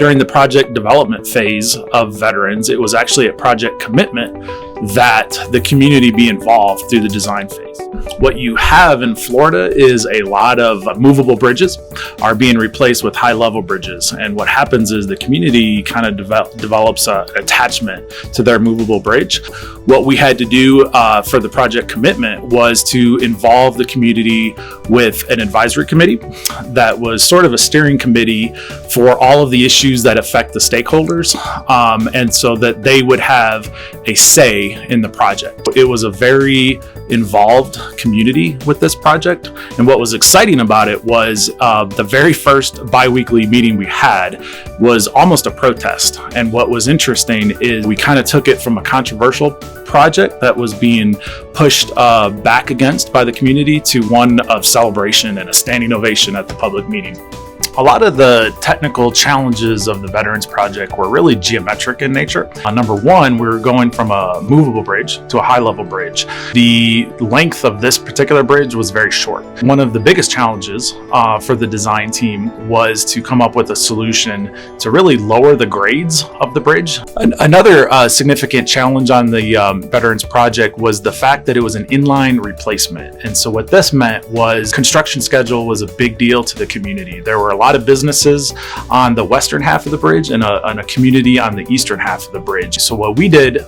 During the project development phase of veterans, it was actually a project commitment that the community be involved through the design phase. What you have in Florida is a lot of movable bridges are being replaced with high-level bridges. And what happens is the community kind of develops an attachment to their movable bridge. What we had to do for the project commitment was to involve the community with an advisory committee that was sort of a steering committee for all of the issues that affect the stakeholders, and so that they would have a say in the project. It was a very involved community with this project, and what was exciting about it was the very first bi-weekly meeting we had was almost a protest. And what was interesting is we kind of took it from a controversial project that was being pushed back against by the community to one of celebration and a standing ovation at the public meeting. A lot of the technical challenges of the Veterans Project were really geometric in nature. Number one, we were going from a movable bridge to a high-level bridge. The length of this particular bridge was very short. One of the biggest challenges for the design team was to come up with a solution to really lower the grades of the bridge. Another significant challenge on the Veterans Project was the fact that it was an inline replacement. And so what this meant was construction schedule was a big deal to the community. There were a lot of businesses on the western half of the bridge and a community on the eastern half of the bridge. So what we did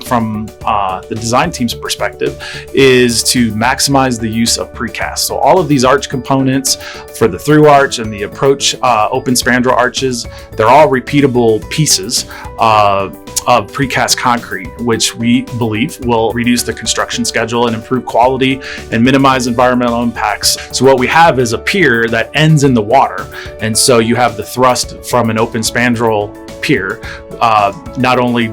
from the design team's perspective is to maximize the use of precast. So all of these arch components for the through arch and the approach open spandrel arches, they're all repeatable pieces of precast concrete, which we believe will reduce the construction schedule and improve quality and minimize environmental impacts. So what we have is a pier that ends in the water. And so you have the thrust from an open spandrel pier, not only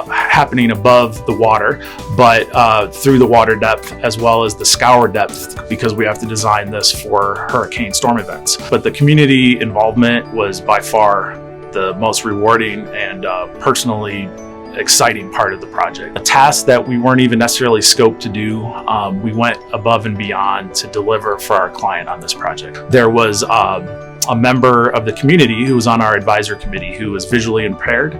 happening above the water, but through the water depth as well as the scour depth, because we have to design this for hurricane storm events. But the community involvement was by far the most rewarding and personally exciting part of the project. A task that we weren't even necessarily scoped to do, we went above and beyond to deliver for our client on this project. There was a member of the community who was on our advisory committee who was visually impaired,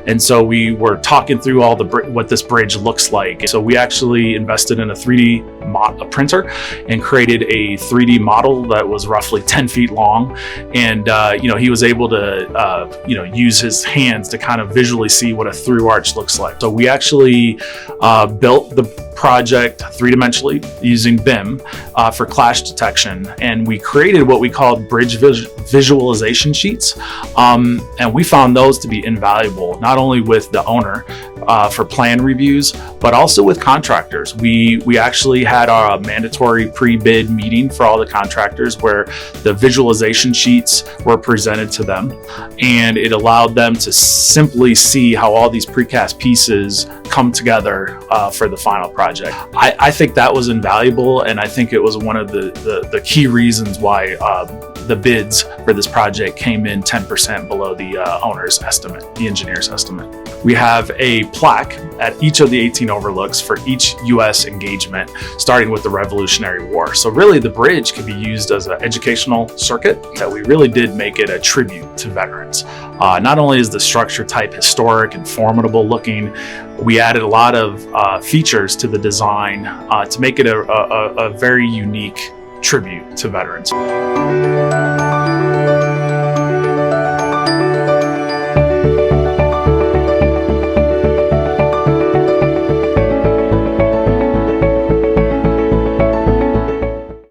and so we were talking through all what this bridge looks like. So we actually invested in a 3D printer and created a 3D model that was roughly 10 feet long, and he was able to use his hands to kind of visually see what a through arch looks like. So we actually built the project three-dimensionally using BIM for clash detection, and we created what we called bridge visualization sheets, and we found those to be invaluable, not only with the owner for plan reviews, but also with contractors. We actually had our mandatory pre-bid meeting for all the contractors where the visualization sheets were presented to them, and it allowed them to simply see how all these precast pieces come together for the final project. I think that was invaluable, and I think it was one of the key reasons why the bids for this project came in 10% below the owner's estimate, the engineer's estimate. We have a plaque at each of the 18 overlooks for each U.S. engagement, starting with the Revolutionary War. So really the bridge can be used as an educational circuit, that we really did make it a tribute to veterans. Not only is the structure type historic and formidable looking, we added a lot of features to the design to make it a very unique tribute to veterans.